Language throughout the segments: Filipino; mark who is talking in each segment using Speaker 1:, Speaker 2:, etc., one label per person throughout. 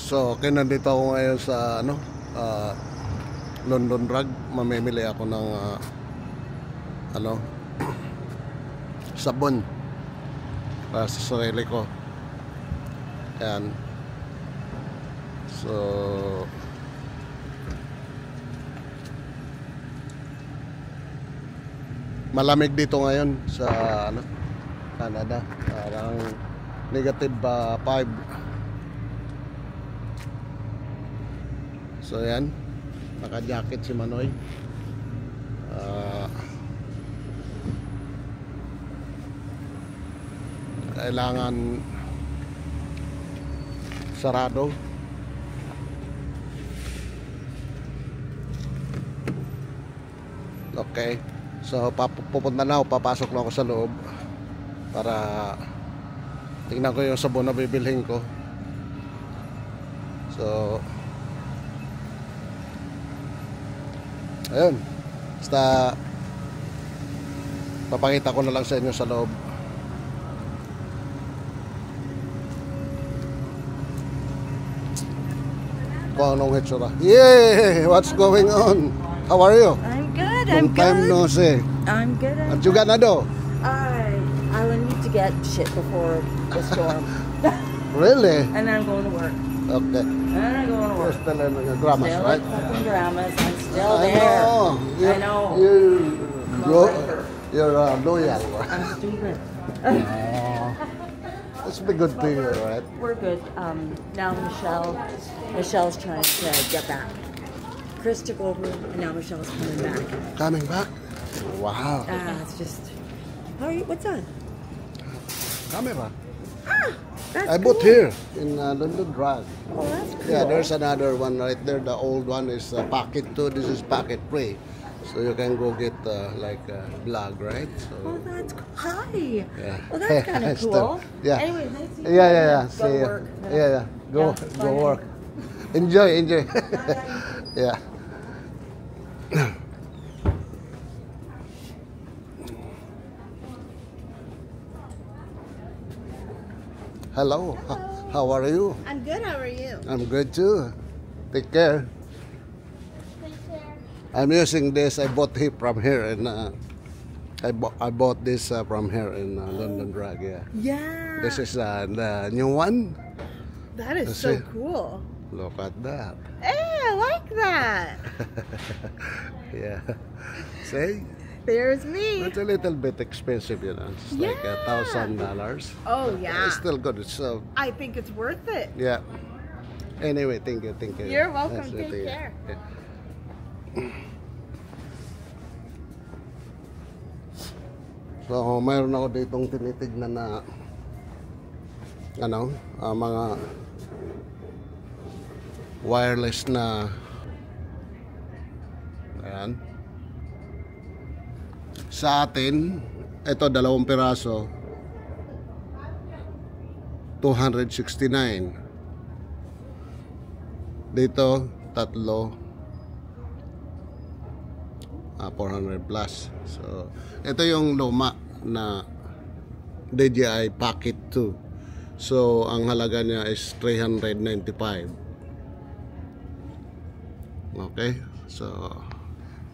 Speaker 1: So, kaya nandito ako ngayon sa London Drug. Mamimili ako ng sabon para sa sarili ko. Ayan. So, malamig dito ngayon sa Canada. Parang negative 5. So yan, naka-jacket si Manoy. Kailangan sarado. Okay. So pupunta na ako, papasok na ako sa loob para tingnan ko yung sabon na bibilhin ko. So ayun, basta papakita ko na lang sa inyo sa loob. Kung anong hitsura. Yeah! What's going on? How are you?
Speaker 2: I'm good.
Speaker 1: Long time no see.
Speaker 2: I'm good.
Speaker 1: What you got na do?
Speaker 2: I will need to get shit before the storm.
Speaker 1: Really?
Speaker 2: And then I'm going to work.
Speaker 1: Okay.
Speaker 2: And then I'm going to work.
Speaker 1: You're still in your grandma's,
Speaker 2: Still
Speaker 1: right?
Speaker 2: at fucking grandma's. I'm still
Speaker 1: I
Speaker 2: there.
Speaker 1: know.
Speaker 2: I know.
Speaker 1: You're loyal.
Speaker 2: I'm stupid.
Speaker 1: It's be good to you, right?
Speaker 2: We're good. Now Michelle's trying to get back. Chris took over, and now Michelle's coming back.
Speaker 1: Coming back? Wow.
Speaker 2: It's just. How are you? What's that?
Speaker 1: Camera.
Speaker 2: That's
Speaker 1: I bought
Speaker 2: cool.
Speaker 1: here in London Drug.
Speaker 2: Oh, that's cool.
Speaker 1: Yeah, there's another one right there. The old one is packet 2. This is packet 3. So you can go get like a blog, right? So,
Speaker 2: Oh, that's cool. Hi.
Speaker 1: yeah.
Speaker 2: Well, that's kind of cool.
Speaker 1: Yeah.
Speaker 2: Anyway, nice to meet
Speaker 1: Yeah.
Speaker 2: you. Go
Speaker 1: See ya.
Speaker 2: work.
Speaker 1: Yeah. Go
Speaker 2: Bye.
Speaker 1: work. Enjoy. Yeah. Hello. How are you?
Speaker 3: I'm good. How are you?
Speaker 1: I'm good too. Take care. I'm using this. I bought it from here, and I bought this from here in London Drug. Yeah.
Speaker 3: Yeah.
Speaker 1: This is the new one.
Speaker 3: That is
Speaker 1: Let's
Speaker 3: so
Speaker 1: see.
Speaker 3: cool.
Speaker 1: Look at that.
Speaker 3: Hey, I like that.
Speaker 1: Yeah. See,
Speaker 3: There's me.
Speaker 1: it's a little bit expensive, you know. It's like
Speaker 3: Yeah.
Speaker 1: $1,000.
Speaker 3: Oh yeah.
Speaker 1: It's still good. It's
Speaker 3: I think it's worth it.
Speaker 1: yeah. Anyway, thank you.
Speaker 3: You're welcome.
Speaker 1: That's
Speaker 3: Take
Speaker 1: it,
Speaker 3: care.
Speaker 1: Yeah. So, mayroon ako ditong tinitignan na mga wireless na ayan. Sa atin, ito 2 piraso, 269. Dito 3, 400 plus. So, ito yung luma na DJI Pocket 2. So, ang halaga niya is 395. Okay? So,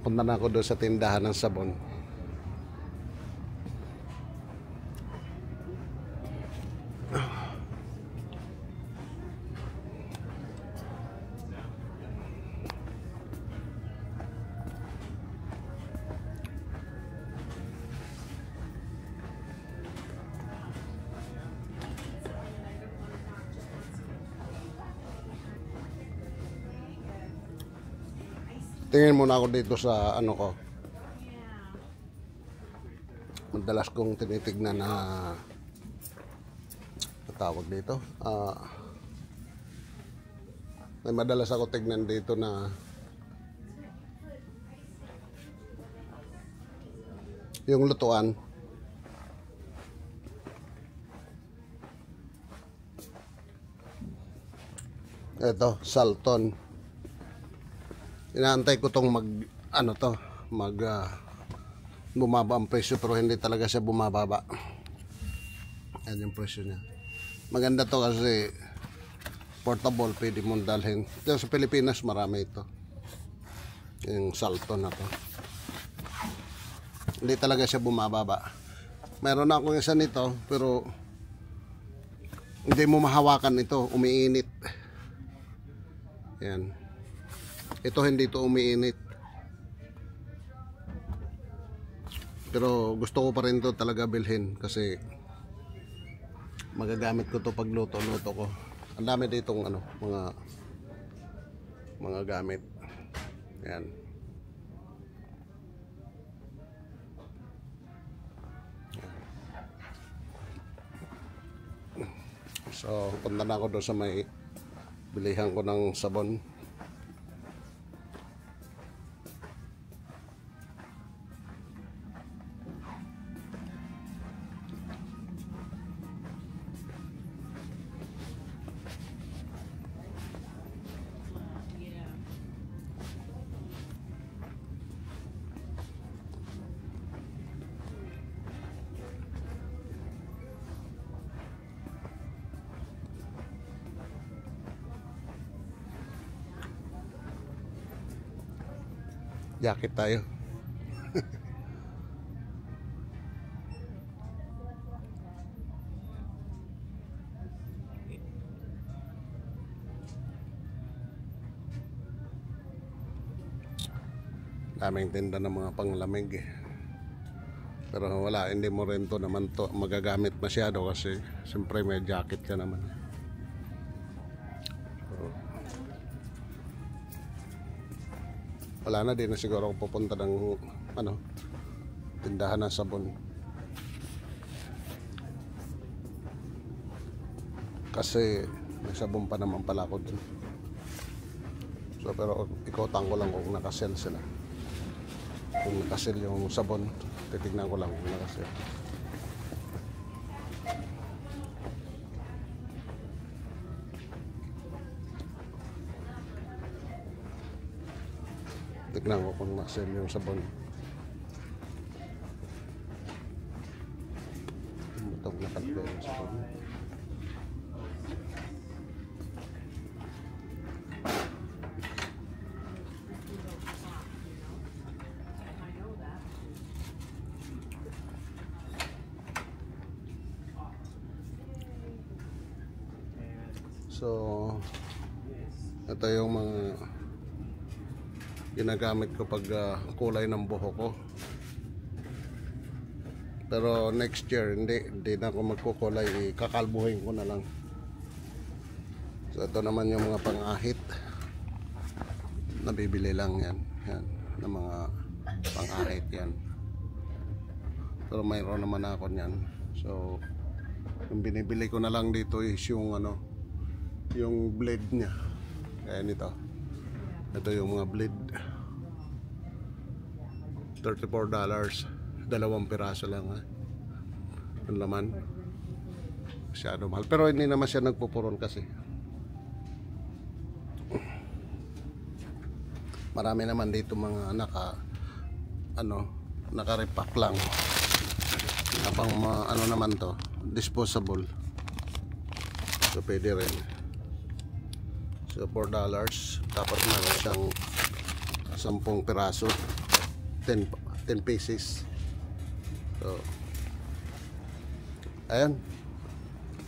Speaker 1: punta na ako doon sa tindahan ng sabon. Tingin muna ako dito sa ko. Madalas kong tinitignan na tawag dito. May madalas ako tignan dito na yung lutuan. Ito, Salton. Inaantay ko tong bumaba ang presyo, pero hindi talaga siya bumababa. Yan yung presyo niya. Maganda to kasi portable, pwede mong dalhin. Dito sa Pilipinas, marami ito. Yung Salto na to. Hindi talaga siya bumababa. Meron na akong isa nito, pero hindi mo mahawakan ito, umiinit. Yan. Ito hindi ito umiinit. Pero gusto ko pa rin ito talaga bilhin kasi magagamit ko to pag luto-luto ko. Ang dami ditong ano, mga gamit. Yan. So, punta na ako doon sa may bilihan ko ng sabon. Jacket tayo. Daming tinda ng mga panglamig eh. Pero wala, hindi mo rin to naman to magagamit masyado kasi siyempre may jacket ka naman. Wala na, din na siguro ako pupunta ng tindahan ng sabon. Kasi may sabon pa naman pala ako dun. So pero ikotan ko lang kung nakasell sila. Kung nakasell yung sabon, titignan ko lang kung nakasell. Tignan ko kung nakasell yung sabon. Itong nakalagay yung sabon. So, ito yung mga ginagamit ko pag kulay ng buhok ko. Pero next year hindi na ako magkukulay, kakalbuhin ko na lang. So ito naman yung mga pang-ahit. Nabibili lang yan ng mga pang-ahit yan. Pero mayroon naman ako niyan. So yung binibili ko na lang dito is yung yung blade niya. Kaya nito. Ito yung mga blade. $34. Dalawang piraso lang ang laman. Masyado mahal. Pero hindi naman siya nagpupuron kasi. Marami naman dito mga naka-repack lang. Kapang naman to, disposable. So pwede rin. So $4. Tapos meron siyang 10 piraso. 10 pieces. So ayan.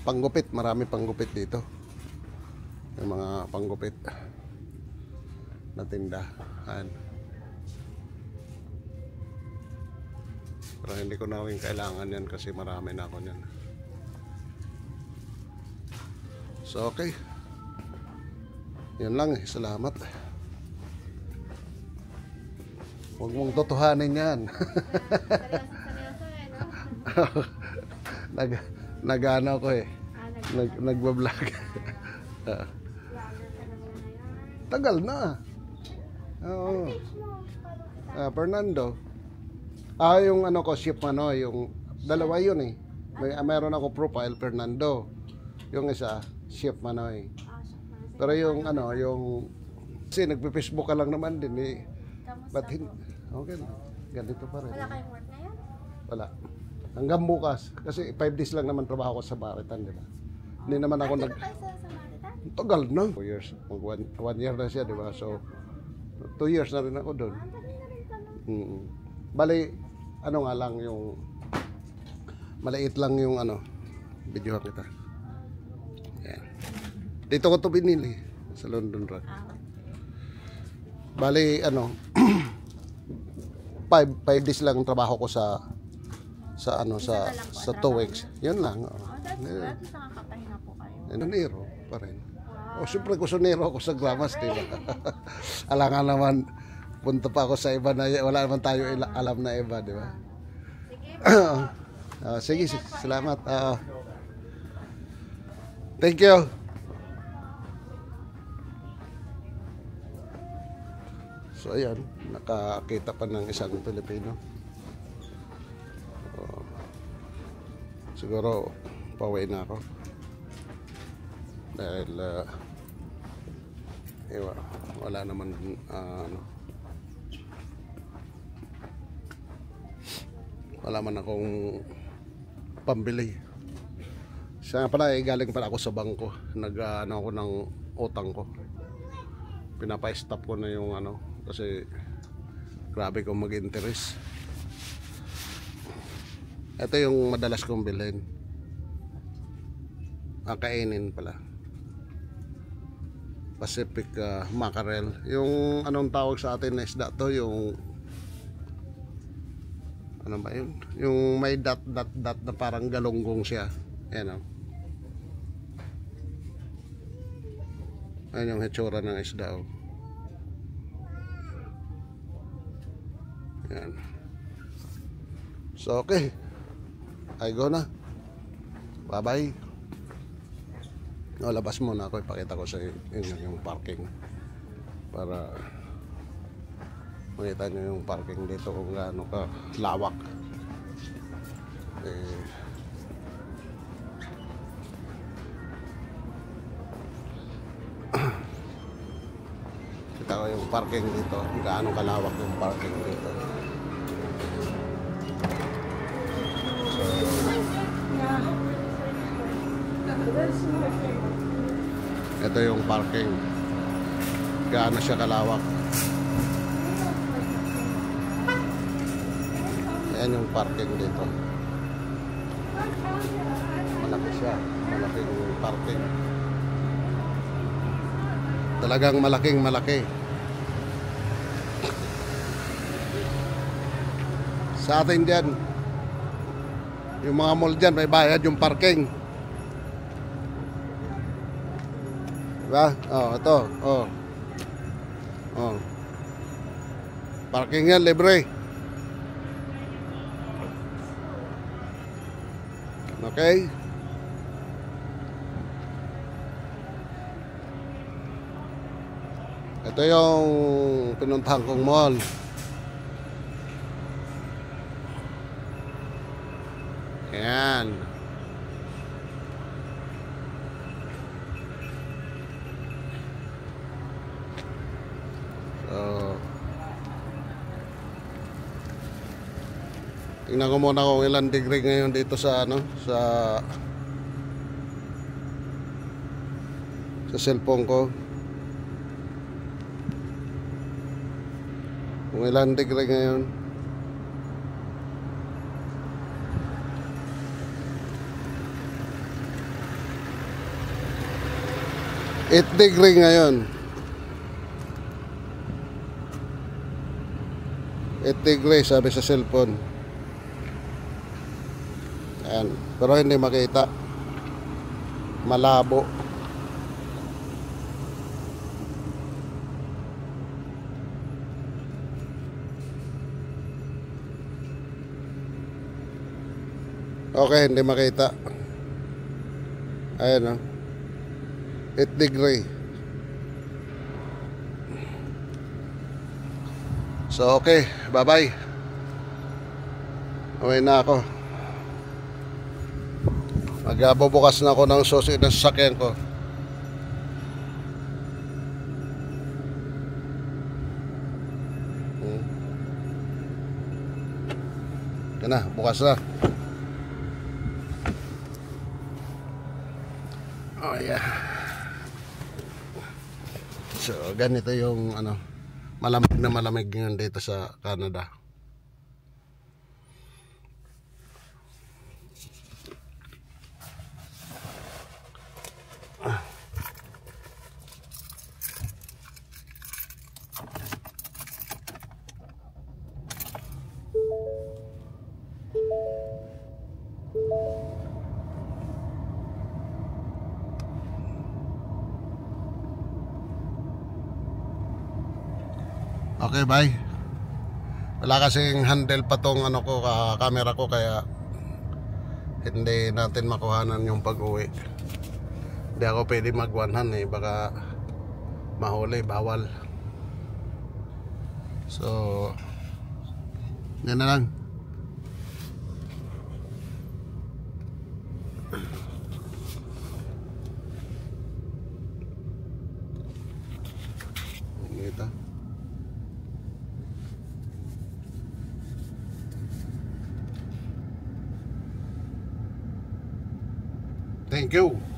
Speaker 1: Panggupit, marami panggupit dito. Yung mga panggupit na tindahan. Pero hindi ko na rin kailangan yan kasi marami na ako yan. So okay. Yan lang salamat. Huwag mong totohanin yan. Nag-ano ko eh. Nagbablog. Tagal na. Oo. Fernando. Yung ko, Chef Manoy, yung dalawa yun eh. Mayroon ako profile, Fernando. Yung isa, Chef Manoy. Pero yung kasi nagpe-Facebook ka lang naman din eh. But okay na. Ganito pa rin.
Speaker 3: Wala kayong work ngayon?
Speaker 1: Wala. Hanggang bukas. Kasi 5 days lang naman trabaho ko sa Baritan, di ba? Hindi naman ako
Speaker 3: Kayo sa Samaritan?
Speaker 1: Tagal na. 2 years. One year na siya, di ba? So, 2 years na rin ako doon. Bali, ano nga lang yung maliit lang yung ano, videohan kita. Yan. Dito ko to binili sa London Road. Bali, ano, 5 days lang ang trabaho ko sa ano sa 2 weeks. Yun lang.
Speaker 3: That's nakakapahinga po kayo.
Speaker 1: Enero pa rin. O siyempre kusonero ako sa Glamas, di ba? Alangan naman, punta pa ako sa iba na wala naman tayo alam na iba, di ba? Sige, salamat. Thank you. So ayan, nakakita pa ng isang Pilipino. Siguro pauwi na ako. Dahil wala naman ano, wala man akong pambili. Siya pala galing pala ako sa bangko. Nag-ano ako ng utang ko. Pinapa-stop ko na yung ano kasi grabe kong mag-interest. Ito yung madalas kong bilhin. Kainin pala. Pacific mackerel. Yung anong tawag sa atin na isda to, yung ano ba yun? Yung may dot na parang galunggong siya. Ayan o. Ayan yung hitsura ng isda o. Ayan. So okay, I go na. Bye bye. Labas muna ako, ipakita ko sa inyo yung parking para makita nyo yung parking dito kung gaano ka lawak. Kita ko yung parking dito, kung gaano kalawak yung parking dito. Ito yung parking. Gaano siya kalawak. Ayan yung parking dito. Malaki siya. Malaking parking. Talagang malaking malaki. Sa atin dyan, yung mga mall dyan, may bayad yung parking. Diba? Ito. Parking yan, libre. Okay? Ito yung pinuntahan kong mall. Ayan. Tingnan ko muna kung ilang degree ngayon dito sa ano, sa cellphone ko. Kung ilang degree ngayon. Eight degree ngayon. 8 degree sabi sa cellphone. Ayan. Pero hindi makita. Malabo. Okay, hindi makita. Ayan o. 8 degree. So okay, bye-bye. Uwi na ako. Magbubukas na ako ng susi ng sasakyan ko. Yan na, bukas na. Oh yeah. So, ganito yung ano, malamig na malamig ngayon dito sa Canada. Okay, bye. Wala kasing handle pa tong ano ko, camera ko, kaya hindi natin makuhanan yung pag-uwi. Hindi ako pwede mag-1hand eh, baka mahuli, bawal. So, yan na lang. Kita. Thank you.